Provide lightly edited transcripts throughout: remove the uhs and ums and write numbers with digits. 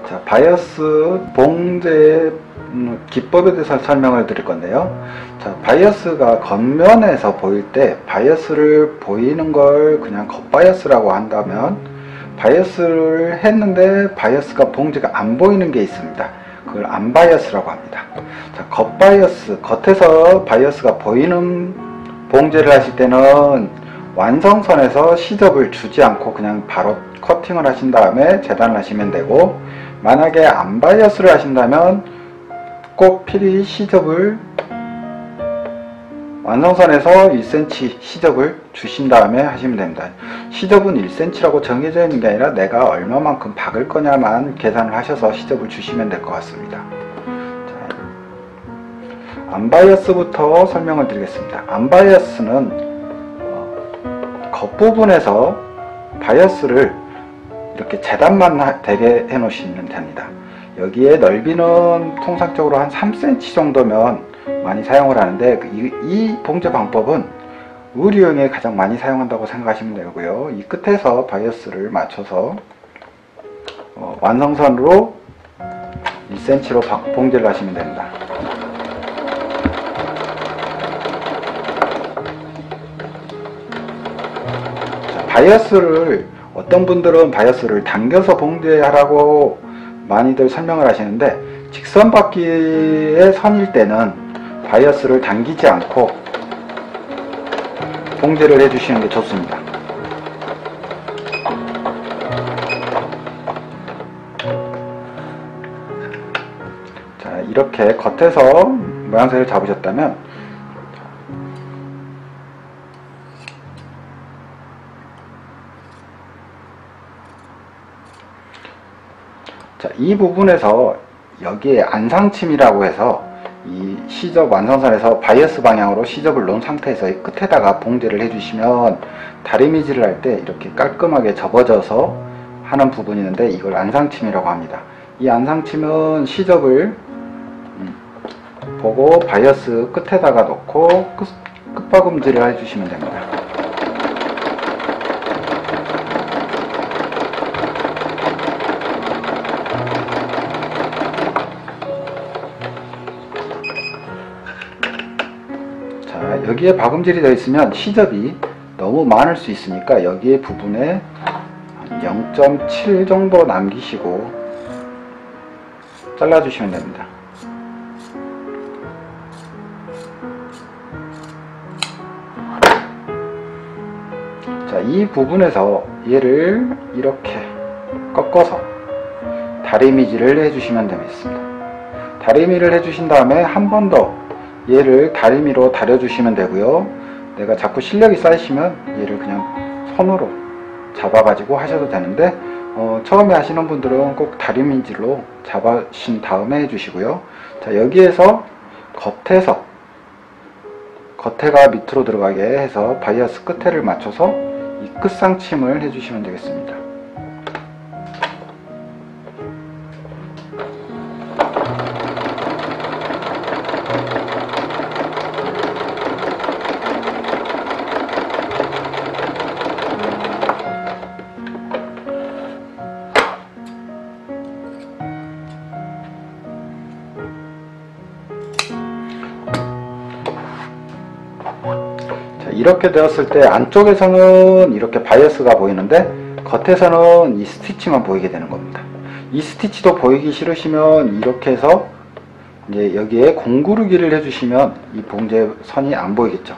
자, 바이어스 봉제 기법에 대해서 설명을 드릴 건데요. 자, 바이어스가 겉면에서 보일 때 바이어스를 보이는 걸 그냥 겉바이어스라고 한다면, 바이어스를 했는데 바이어스가 봉제가 안 보이는 게 있습니다. 그걸 안바이어스라고 합니다. 자, 겉바이어스, 겉에서 바이어스가 보이는 봉제를 하실 때는 완성선에서 시접을 주지 않고 그냥 바로 커팅을 하신 다음에 재단을 하시면 되고, 만약에 안바이어스를 하신다면 꼭 필히 시접을 완성선에서 1cm 시접을 주신 다음에 하시면 됩니다. 시접은 1cm라고 정해져 있는 게 아니라 내가 얼마만큼 박을 거냐만 계산을 하셔서 시접을 주시면 될 것 같습니다. 자, 안바이어스부터 설명을 드리겠습니다. 안바이어스는 겉부분에서 바이어스를 이렇게 재단만 되게 해 놓으시면 됩니다. 여기에 넓이는 통상적으로 한 3cm 정도면 많이 사용을 하는데, 이 봉제 방법은 의류용에 가장 많이 사용한다고 생각하시면 되고요. 이 끝에서 바이어스를 맞춰서 완성선으로 1cm로 봉제를 하시면 됩니다. 자, 바이어스를 어떤 분들은 바이어스를 당겨서 봉제하라고 많이들 설명을 하시는데, 직선바퀴의 선일 때는 바이어스를 당기지 않고 봉제를 해주시는 게 좋습니다. 자, 이렇게 겉에서 모양새를 잡으셨다면, 자, 이 부분에서 여기에 안상침이라고 해서 이 시접 완성선에서 바이어스 방향으로 시접을 놓은 상태에서 이 끝에다가 봉제를 해주시면 다리미질을 할 때 이렇게 깔끔하게 접어져서 하는 부분이 있는데, 이걸 안상침이라고 합니다. 이 안상침은 시접을 보고 바이어스 끝에다가 놓고 끝박음질을 해주시면 됩니다. 여기에 박음질이 되어 있으면 시접이 너무 많을 수 있으니까 여기에 부분에 0.7 정도 남기시고 잘라주시면 됩니다. 자, 이 부분에서 얘를 이렇게 꺾어서 다리미질을 해주시면 되겠습니다. 다리미를 해주신 다음에 한 번 더 얘를 다리미로 다려주시면 되고요. 내가 자꾸 실력이 쌓이시면 얘를 그냥 손으로 잡아가지고 하셔도 되는데, 처음에 하시는 분들은 꼭 다리미질로 잡으신 다음에 해주시고요. 자, 여기에서 겉에가 밑으로 들어가게 해서 바이어스 끝에를 맞춰서 이 끝상침을 해주시면 되겠습니다. 이렇게 되었을 때 안쪽에서는 이렇게 바이어스가 보이는데 겉에서는 이 스티치만 보이게 되는 겁니다. 이 스티치도 보이기 싫으시면 이렇게 해서 이제 여기에 공구르기를 해주시면 이 봉제 선이 안 보이겠죠.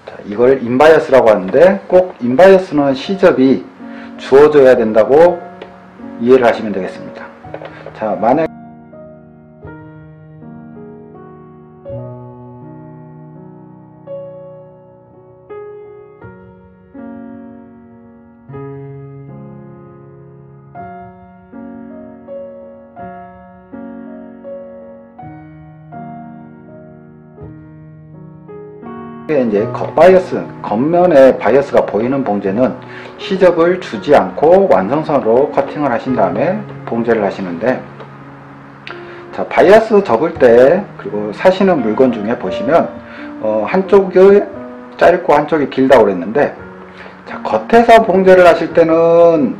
자, 이걸 인바이어스라고 하는데, 꼭 인바이어스는 시접이 주어져야 된다고 이해를 하시면 되겠습니다. 자, 만약 이제 겉바이어스, 겉면에 바이어스가 보이는 봉제는 시접을 주지 않고 완성선으로 커팅을 하신 다음에 봉제를 하시는데, 자, 바이어스 접을 때 그리고 사시는 물건 중에 보시면 한쪽이 짧고 한쪽이 길다고 그랬는데, 자, 겉에서 봉제를 하실 때는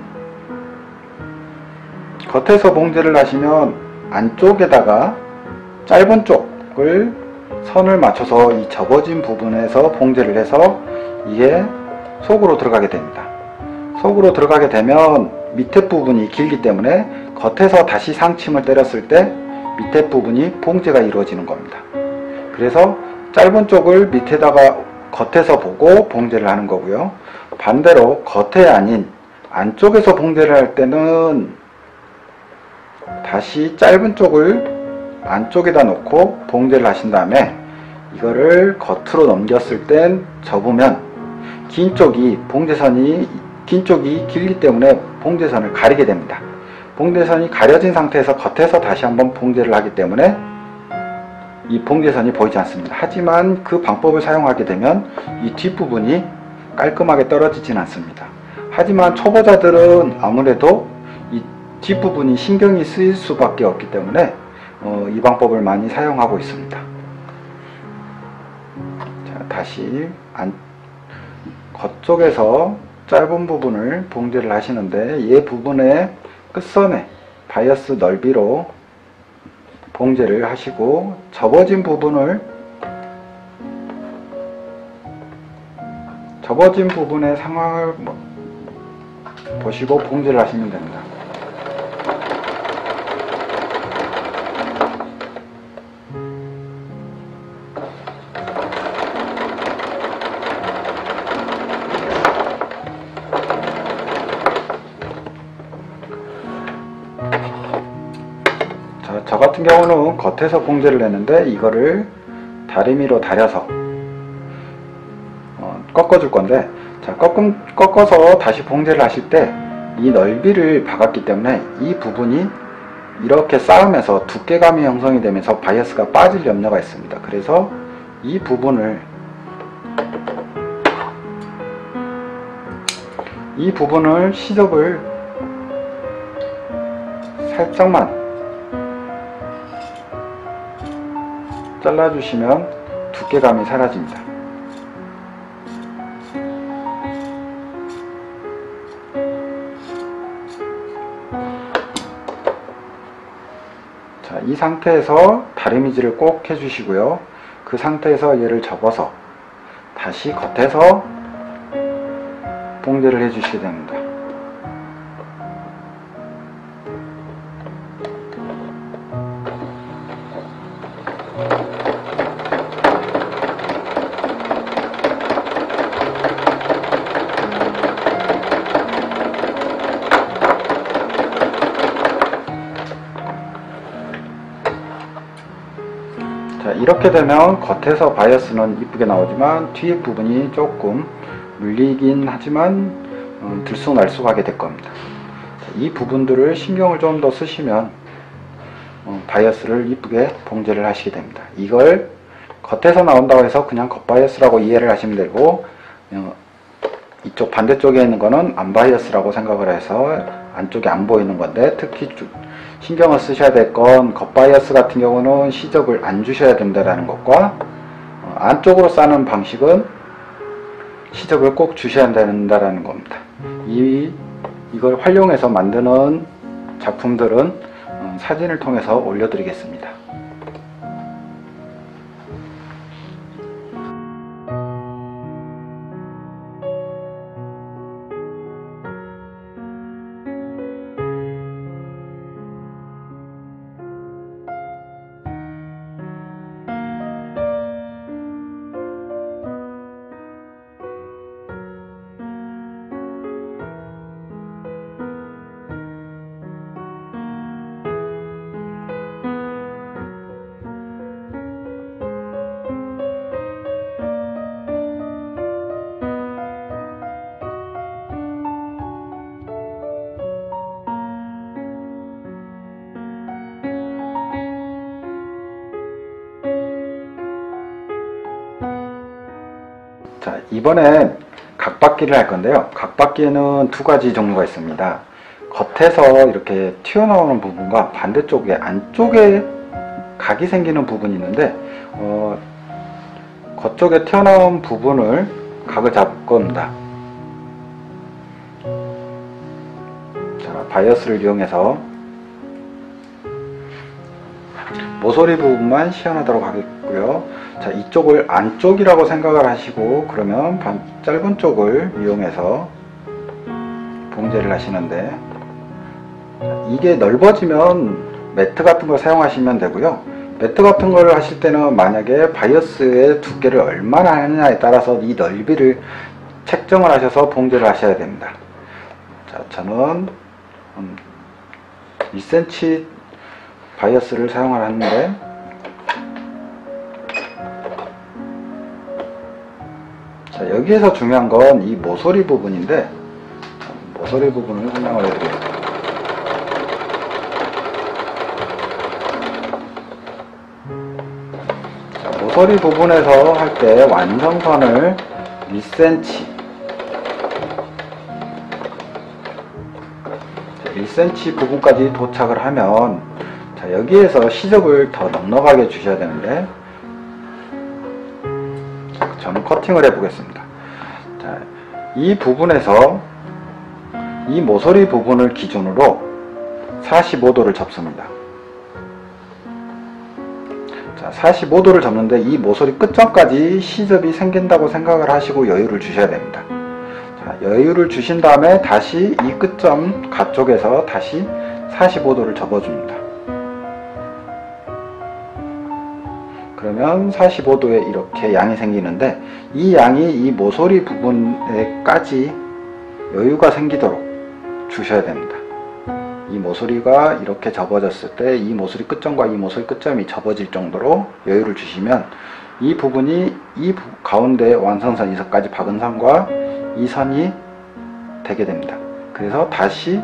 겉에서 봉제를 하시면 안쪽에다가 짧은 쪽을 선을 맞춰서 이 접어진 부분에서 봉제를 해서 이게 속으로 들어가게 됩니다. 속으로 들어가게 되면 밑에 부분이 길기 때문에 겉에서 다시 상침을 때렸을 때 밑에 부분이 봉제가 이루어지는 겁니다. 그래서 짧은 쪽을 밑에다가 겉에서 보고 봉제를 하는 거고요. 반대로 겉에 아닌 안쪽에서 봉제를 할 때는 다시 짧은 쪽을 안쪽에다 놓고 봉제를 하신 다음에 이거를 겉으로 넘겼을 땐 접으면 긴 쪽이 길기 때문에 봉제선을 가리게 됩니다. 봉제선이 가려진 상태에서 겉에서 다시 한번 봉제를 하기 때문에 이 봉제선이 보이지 않습니다. 하지만 그 방법을 사용하게 되면 이 뒷부분이 깔끔하게 떨어지진 않습니다. 하지만 초보자들은 아무래도 이 뒷부분이 신경이 쓰일 수밖에 없기 때문에 이 방법을 많이 사용하고 있습니다. 자, 다시 겉쪽에서 짧은 부분을 봉제를 하시는데 이 부분의 끝선에 바이어스 넓이로 봉제를 하시고 접어진 부분의 상황을 보시고 봉제를 하시면 됩니다. 저 같은 경우는 겉에서 봉제를 했는데 이거를 다리미로 다려서 꺾어줄 건데, 자, 꺾어서 다시 봉제를 하실 때 이 넓이를 박았기 때문에 이 부분이 이렇게 쌓으면서 두께감이 형성이 되면서 바이어스가 빠질 염려가 있습니다. 그래서 이 부분을 시접을 살짝만 잘라주시면 두께감이 사라집니다. 자, 이 상태에서 다리미질을 꼭 해주시고요. 그 상태에서 얘를 접어서 다시 겉에서 봉제를 해주시게 됩니다. 자, 이렇게 되면 겉에서 바이어스는 이쁘게 나오지만 뒤에 부분이 조금 물리긴 하지만 들쑥날쑥하게 될 겁니다. 자, 이 부분들을 신경을 좀 더 쓰시면 바이어스를 이쁘게 봉제를 하시게 됩니다. 이걸 겉에서 나온다고 해서 그냥 겉바이어스라고 이해를 하시면 되고, 이쪽 반대쪽에 있는 거는 안바이어스라고 생각을 해서 안쪽에 안 보이는 건데, 특히 신경을 쓰셔야 될 건 겉바이어스 같은 경우는 시접을 안 주셔야 된다는 것과, 안쪽으로 싸는 방식은 시접을 꼭 주셔야 된다는 겁니다. 이걸 활용해서 만드는 작품들은 사진을 통해서 올려드리겠습니다. 자, 이번엔 각받기를 할 건데요. 각받기에는 두 가지 종류가 있습니다. 겉에서 이렇게 튀어나오는 부분과 반대쪽에 안쪽에 각이 생기는 부분이 있는데, 겉쪽에 튀어나온 부분을 각을 잡을 겁니다. 자, 바이어스를 이용해서 모서리 부분만 시연하도록 하겠고요. 자, 이쪽을 안쪽이라고 생각을 하시고 그러면 짧은 쪽을 이용해서 봉제를 하시는데, 이게 넓어지면 매트 같은 걸 사용하시면 되고요. 매트 같은 걸 하실 때는 만약에 바이어스의 두께를 얼마나 하느냐에 따라서 이 넓이를 책정을 하셔서 봉제를 하셔야 됩니다. 자, 저는 2cm 바이어스를 사용을 하는데, 자, 여기에서 중요한 건 이 모서리 부분인데, 모서리 부분을 설명을 해드리겠습니다. 자, 모서리 부분에서 할 때 완성선을 1cm 부분까지 도착을 하면, 자, 여기에서 시접을 더 넉넉하게 주셔야 되는데, 저는 커팅을 해 보겠습니다. 자, 이 부분에서 이 모서리 부분을 기준으로 45도를 접습니다. 자, 45도를 접는데 이 모서리 끝점까지 시접이 생긴다고 생각을 하시고 여유를 주셔야 됩니다. 자, 여유를 주신 다음에 다시 이 끝점 가쪽에서 다시 45도를 접어줍니다. 그러면 45도에 이렇게 양이 생기는데, 이 양이 이 모서리 부분에까지 여유가 생기도록 주셔야 됩니다. 이 모서리가 이렇게 접어졌을 때 이 모서리 끝점과 이 모서리 끝점이 접어질 정도로 여유를 주시면 이 부분이 이 가운데 완성선 이선까지 박은 선과 이 선이 되게 됩니다. 그래서 다시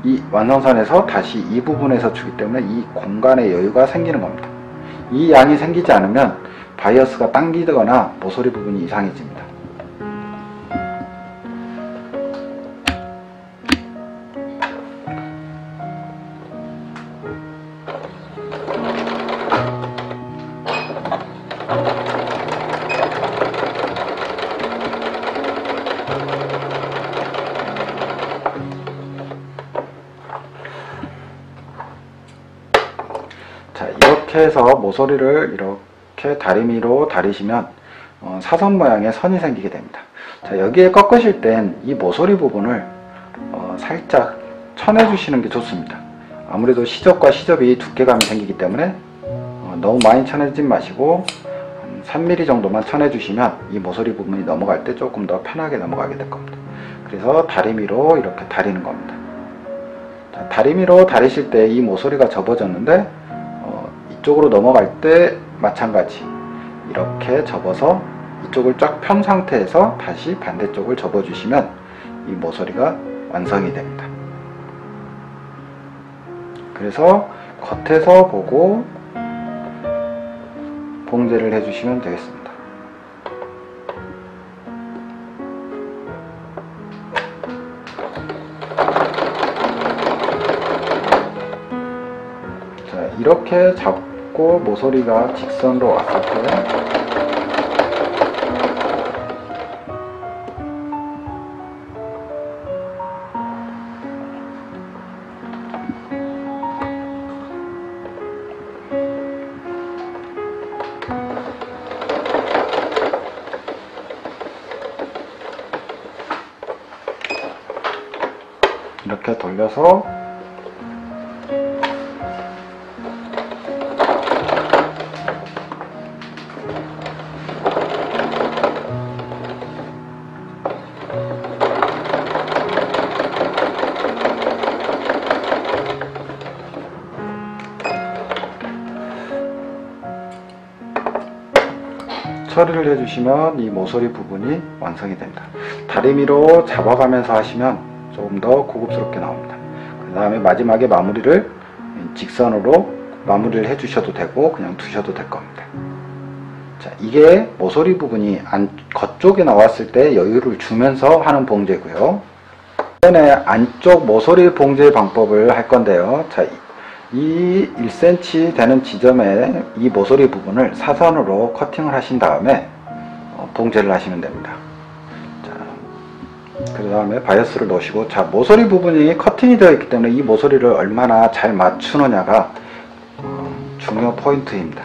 이 완성선에서 다시 이 부분에서 주기 때문에 이 공간에 여유가 생기는 겁니다. 이 양이 생기지 않으면 바이어스가 당기거나 모서리 부분이 이상해집니다. 자, 이렇게 해서 모서리를 이렇게 다리미로 다리시면 사선 모양의 선이 생기게 됩니다. 자, 여기에 꺾으실 땐 이 모서리 부분을 살짝 쳐내 주시는 게 좋습니다. 아무래도 시접과 시접이 두께감이 생기기 때문에 너무 많이 쳐내지 마시고 한 3mm 정도만 쳐내 주시면 이 모서리 부분이 넘어갈 때 조금 더 편하게 넘어가게 될 겁니다. 그래서 다리미로 이렇게 다리는 겁니다. 자, 다리미로 다리실 때 이 모서리가 접어졌는데 이쪽으로 넘어갈 때 마찬가지 이렇게 접어서 이쪽을 쫙 편 상태에서 다시 반대쪽을 접어 주시면 이 모서리가 완성이 됩니다. 그래서 겉에서 보고 봉제를 해 주시면 되겠습니다. 자, 이렇게 잡고 모서리가 직선으로 왔을 때 이렇게 돌려서 처리를 해주시면 이 모서리 부분이 완성이 됩니다. 다리미로 잡아가면서 하시면 조금 더 고급스럽게 나옵니다. 그 다음에 마지막에 마무리를 직선으로 마무리를 해주셔도 되고 그냥 두셔도 될 겁니다. 자, 이게 모서리 부분이 겉쪽에 나왔을 때 여유를 주면서 하는 봉제고요. 이번에 안쪽 모서리 봉제 방법을 할 건데요. 자, 이 1cm 되는 지점에 이 모서리 부분을 사선으로 커팅을 하신 다음에 봉제를 하시면 됩니다. 그 다음에 바이어스를 넣으시고, 자, 모서리 부분이 커팅이 되어 있기 때문에 이 모서리를 얼마나 잘 맞추느냐가 중요 포인트입니다.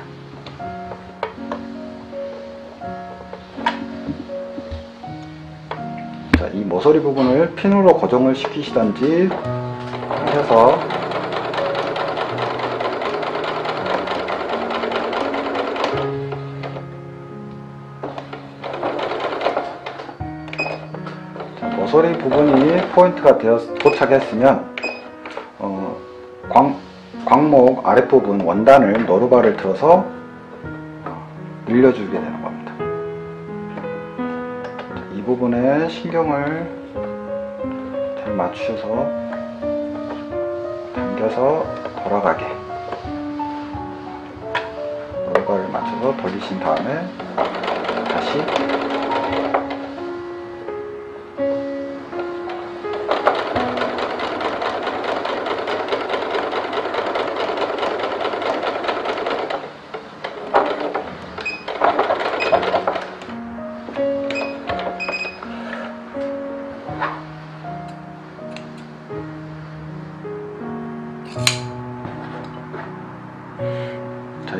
자, 이 모서리 부분을 핀으로 고정을 시키시던지 해서 모서리 부분이 포인트가 되어 도착했으면 광목 아랫부분 원단을 노루발을 들어서 늘려주게 되는 겁니다. 이 부분에 신경을 잘 맞추셔서 당겨서 돌아가게 노루발을 맞춰서 돌리신 다음에 다시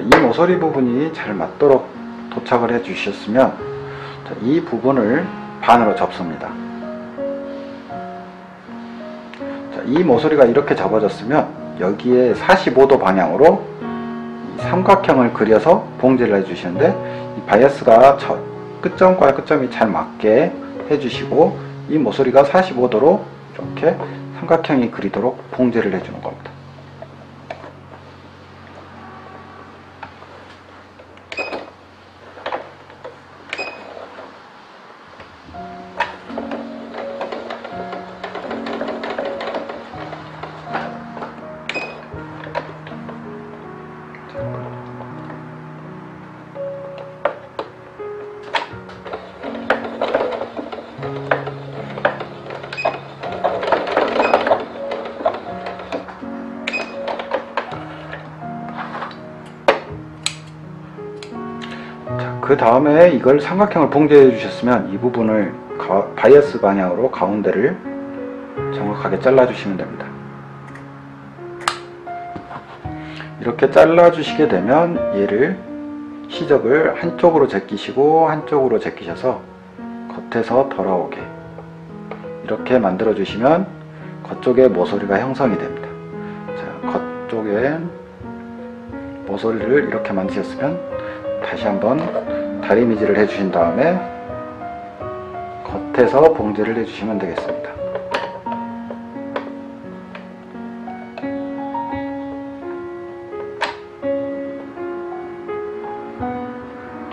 이 모서리 부분이 잘 맞도록 도착을 해 주셨으면 이 부분을 반으로 접습니다. 이 모서리가 이렇게 접어졌으면 여기에 45도 방향으로 삼각형을 그려서 봉제를 해 주시는데 이 바이어스가 끝점과 끝점이 잘 맞게 해 주시고 이 모서리가 45도로 이렇게 삼각형이 그리도록 봉제를 해 주는 겁니다. 그 다음에 이걸 삼각형을 봉제해 주셨으면 이 부분을 바이어스 방향으로 가운데를 정확하게 잘라 주시면 됩니다. 이렇게 잘라 주시게 되면 얘를 시접을 한쪽으로 제끼시고 한쪽으로 제끼셔서 겉에서 돌아오게 이렇게 만들어 주시면 겉쪽에 모서리가 형성이 됩니다. 자, 겉쪽에 모서리를 이렇게 만드셨으면 다시 한번 다리미질을 해주신 다음에 겉에서 봉제를 해주시면 되겠습니다.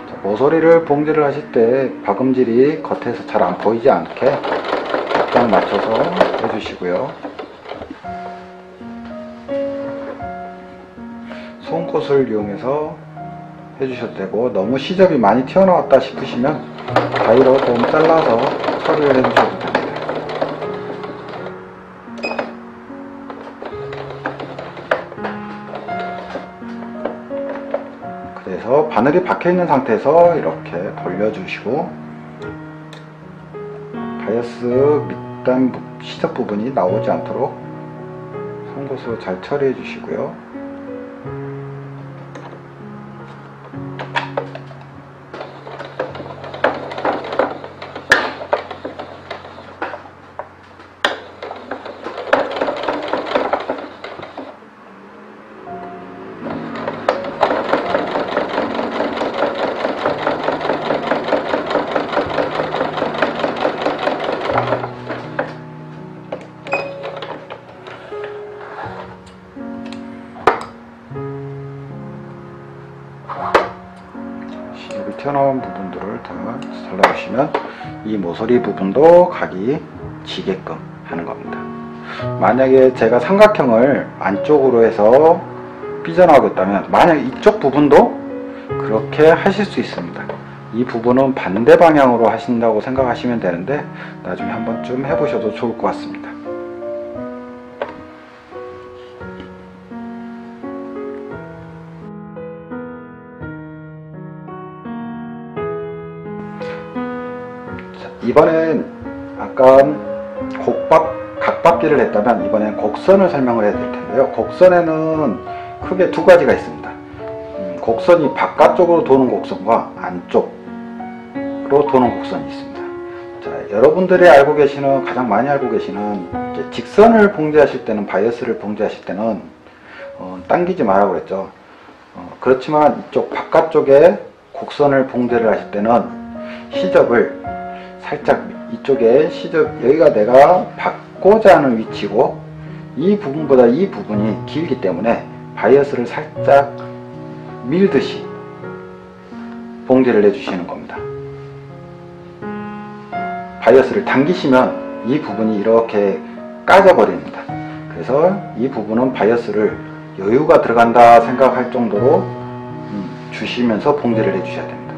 자, 모서리를 봉제를 하실 때 박음질이 겉에서 잘 안 보이지 않게 딱 맞춰서 해주시고요. 송곳을 이용해서 해주셔도 되고 너무 시접이 많이 튀어나왔다 싶으시면 가위로 좀 잘라서 처리를 해주셔도 됩니다. 그래서 바늘이 박혀 있는 상태에서 이렇게 돌려주시고 바이어스 밑단 시접 부분이 나오지 않도록 송곳으로 잘 처리해 주시고요. 시접이 튀어나온 부분들을 다 잘라주시면 이 모서리 부분도 각이 지게끔 하는 겁니다. 만약에 제가 삼각형을 안쪽으로 해서 삐져나오겠다면 만약 이쪽 부분도 그렇게 하실 수 있습니다. 이 부분은 반대 방향으로 하신다고 생각하시면 되는데 나중에 한 번쯤 해보셔도 좋을 것 같습니다. 이번엔 아까 각박기를 했다면 이번엔 곡선을 설명을 해야 될 텐데요. 곡선에는 크게 두 가지가 있습니다. 곡선이 바깥쪽으로 도는 곡선과 안쪽으로 도는 곡선이 있습니다. 자, 여러분들이 가장 많이 알고 계시는 이제 직선을 봉제하실 때는, 바이어스를 봉제하실 때는 당기지 말라고 그랬죠. 그렇지만 이쪽 바깥쪽에 곡선을 봉제를 하실 때는 시접을 살짝, 이쪽에 여기가 내가 받고자 하는 위치고 이 부분보다 이 부분이 길기 때문에 바이어스를 살짝 밀듯이 봉제를 해주시는 겁니다. 바이어스를 당기시면 이 부분이 이렇게 까져버립니다. 그래서 이 부분은 바이어스를 여유가 들어간다 생각할 정도로 주시면서 봉제를 해주셔야 됩니다.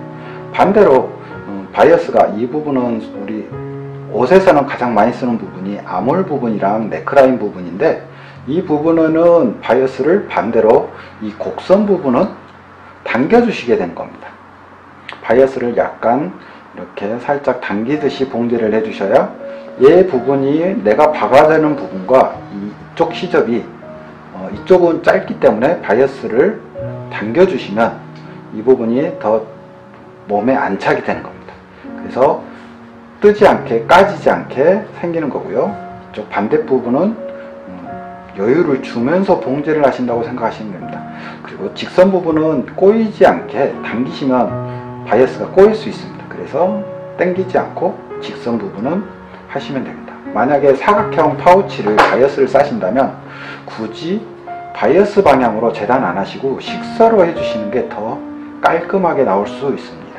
반대로 바이어스가, 이 부분은 우리 옷에서는 가장 많이 쓰는 부분이 아몰 부분이랑 넥라인 부분인데, 이 부분은 바이어스를 반대로 이 곡선 부분은 당겨 주시게 되는 겁니다. 바이어스를 약간 이렇게 살짝 당기듯이 봉제를 해 주셔야 이 부분이 내가 박아내는 부분과 이쪽 시접이, 이쪽은 짧기 때문에 바이어스를 당겨 주시면 이 부분이 더 몸에 안착이 되는 겁니다. 그래서 뜨지 않게, 까지지 않게 생기는 거고요. 이쪽 반대 부분은 여유를 주면서 봉제를 하신다고 생각하시면 됩니다. 그리고 직선 부분은 꼬이지 않게 당기시면 바이어스가 꼬일 수 있습니다. 그래서 당기지 않고 직선 부분은 하시면 됩니다. 만약에 사각형 파우치를 바이어스를 싸신다면 굳이 바이어스 방향으로 재단 안 하시고 식사로 해주시는 게 더 깔끔하게 나올 수 있습니다.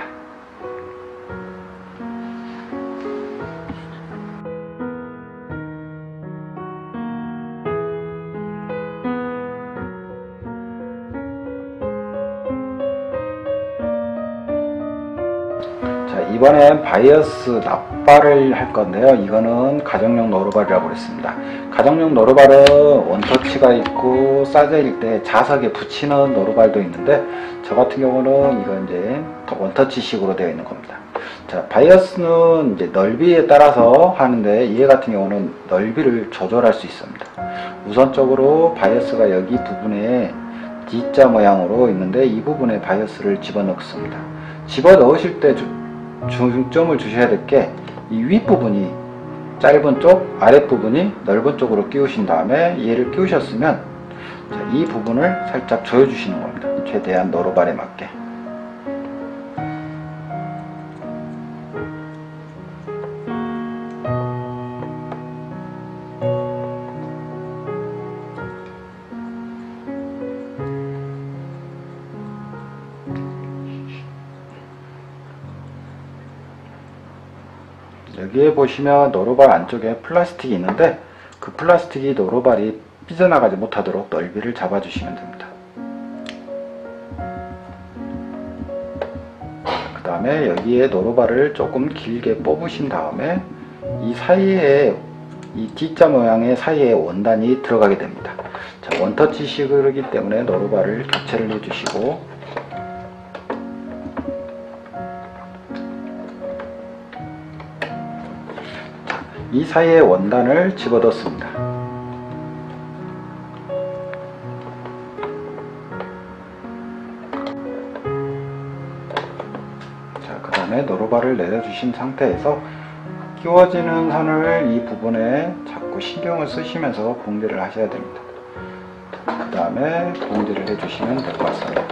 자, 이번엔 바이어스 납발을 할 건데요. 이거는 가정용 노루발이라고 그랬습니다. 가정용 노루발은 원터치가 있고, 사제일 때 자석에 붙이는 노루발도 있는데, 저 같은 경우는 이건 이제 원터치식으로 되어 있는 겁니다. 자, 바이어스는 이제 넓이에 따라서 하는데, 얘 같은 경우는 넓이를 조절할 수 있습니다. 우선적으로 바이어스가 여기 부분에 D자 모양으로 있는데, 이 부분에 바이어스를 집어넣습니다. 집어넣으실 때 중점을 주셔야 될 게, 이 윗부분이 짧은 쪽, 아랫부분이 넓은 쪽으로 끼우신 다음에 얘를 끼우셨으면, 자, 이 부분을 살짝 조여주시는 겁니다. 최대한 노루발에 맞게. 여기에 보시면 노루발 안쪽에 플라스틱이 있는데, 그 플라스틱이 노루발이 삐져나가지 못하도록 넓이를 잡아주시면 됩니다. 그 다음에 여기에 노루발을 조금 길게 뽑으신 다음에 이 사이에, 이 D자 모양의 사이에 원단이 들어가게 됩니다. 자, 원터치식이기 때문에 노루발을 교체를 해주시고, 이 사이에 원단을 집어넣습니다. 자, 그 다음에 노루발을 내려주신 상태에서 끼워지는 선을 이 부분에 자꾸 신경을 쓰시면서 봉제를 하셔야 됩니다. 그 다음에 봉제를 해주시면 될 것 같습니다.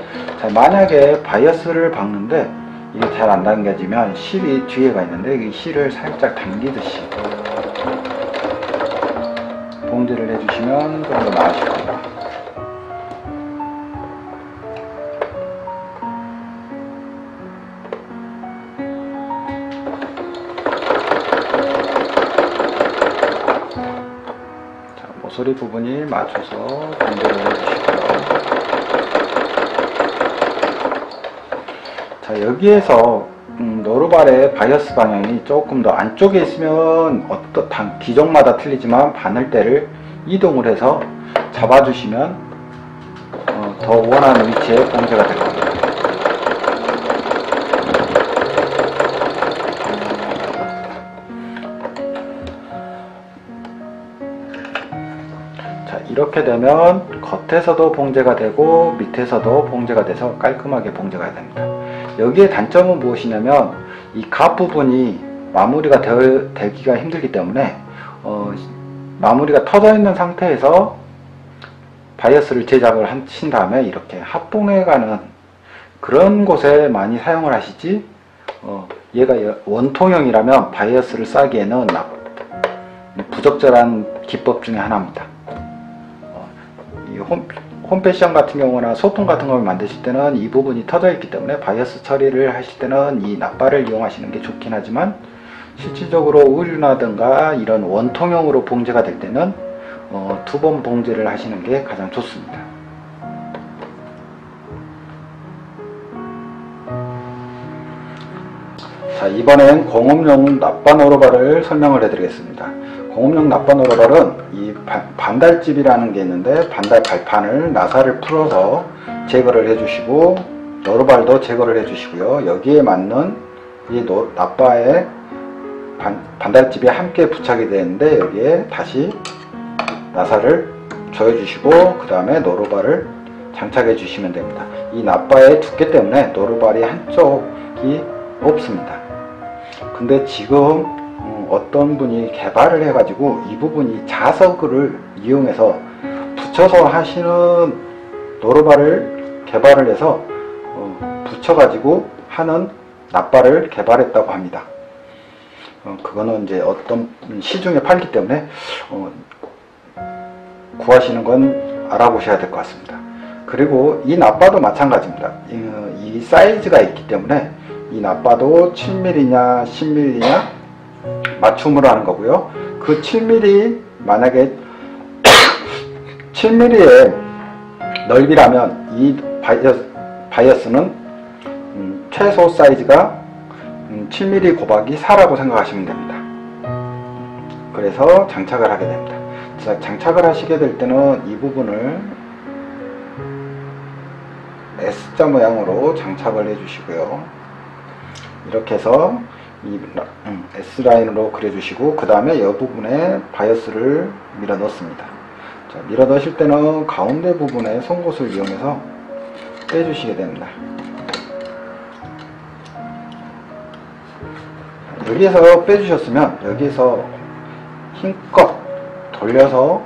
자, 만약에 바이어스를 박는데 이게 잘 안 당겨지면 실이 뒤에가 있는데, 이 실을 살짝 당기듯이 봉제를 해주시면 좀 더 나으실 겁니다. 자, 모서리 부분이 맞춰서 봉제를 해주시고요. 자, 여기에서 노루발의 바이어스 방향이 조금 더 안쪽에 있으면 기종마다 틀리지만 바늘대를 이동을 해서 잡아주시면 더 원하는 위치에 봉제가 될 겁니다. 자, 이렇게 되면 겉에서도 봉제가 되고 밑에서도 봉제가 돼서 깔끔하게 봉제가 됩니다. 여기에 단점은 무엇이냐면 이 갓 부분이 마무리가 되기가 힘들기 때문에 마무리가 터져 있는 상태에서 바이어스를 제작을 하신 다음에 이렇게 합봉해 가는 그런 곳에 많이 사용을 하시지, 얘가 원통형이라면 바이어스를 싸기에는 부적절한 기법 중에 하나입니다. 이 홈패션 같은 경우나 소품 같은 걸 만드실 때는 이 부분이 터져 있기 때문에 바이어스 처리를 하실 때는 이 납바를 이용하시는 게 좋긴 하지만, 실질적으로 의류라든가 이런 원통형으로 봉제가 될 때는 두 번 봉제를 하시는 게 가장 좋습니다. 자, 이번엔 공업용 납바 노로바를 설명을 해드리겠습니다. 공업용 납바 노로바는 이 반달집이라는 게 있는데, 반달 발판을 나사를 풀어서 제거를 해주시고 노로발도 제거를 해주시고요. 여기에 맞는 이 납바에 반달집이 함께 부착이 되는데, 여기에 다시 나사를 조여주시고 그 다음에 노로발을 장착해 주시면 됩니다. 이 납바의 두께 때문에 노로발이 한쪽이 없습니다. 근데 지금 어떤 분이 개발을 해가지고 이 부분이 자석을 이용해서 붙여서 하시는 노로바를 개발을 해서 붙여가지고 하는 납바를 개발했다고 합니다. 그거는 이제 어떤 시중에 팔기 때문에 구하시는 건 알아보셔야 될 것 같습니다. 그리고 이 납바도 마찬가지입니다. 이 사이즈가 있기 때문에 이 납바도 7mm냐 10mm냐 맞춤으로 하는 거고요. 그 7mm, 만약에 7mm의 넓이라면 이 바이어스는 최소 사이즈가 7mm 곱하기 4라고 생각하시면 됩니다. 그래서 장착을 하게 됩니다. 자, 장착을 하시게 될 때는 이 부분을 S자 모양으로 장착을 해 주시고요. 이렇게 해서 이 S라인으로 그려 주시고 그 다음에 이 부분에 바이어스를 밀어 넣습니다. 자, 밀어 넣으실 때는 가운데 부분에 송곳을 이용해서 빼주시게 됩니다. 여기에서 빼주셨으면 여기에서 힘껏 돌려서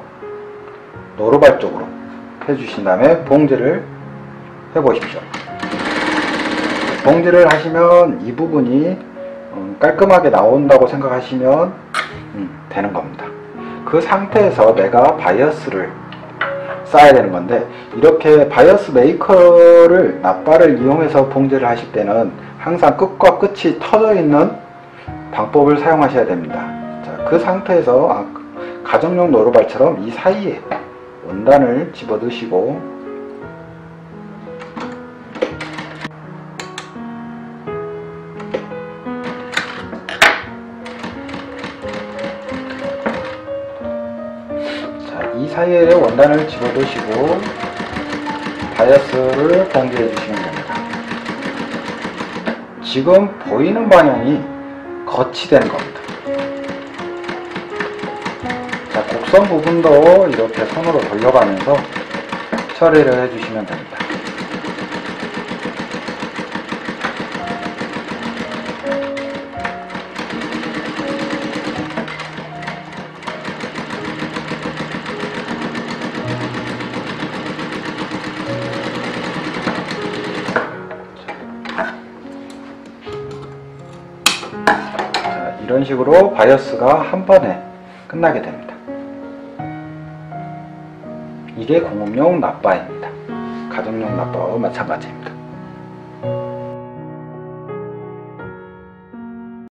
노루발 쪽으로 해주신 다음에 봉제를 해보십시오. 봉제를 하시면 이 부분이 깔끔하게 나온다고 생각하시면 되는 겁니다. 그 상태에서 내가 바이어스를 쌓아야 되는 건데, 이렇게 바이어스 메이커를 납바를 이용해서 봉제를 하실 때는 항상 끝과 끝이 터져 있는 방법을 사용하셔야 됩니다. 자, 그 상태에서 가정용 노루발처럼 이 사이에 원단을 집어 넣으시고 이 사이에 원단을 집어넣으시고 바이어스를 봉제해 주시면 됩니다. 지금 보이는 방향이 겉이 되는 겁니다. 자, 곡선 부분도 이렇게 손으로 돌려가면서 처리를 해 주시면 됩니다. 이런 식으로 바이어스가 한 번에 끝나게 됩니다. 이게 공업용 납바입니다. 가정용 납바와 마찬가지입니다.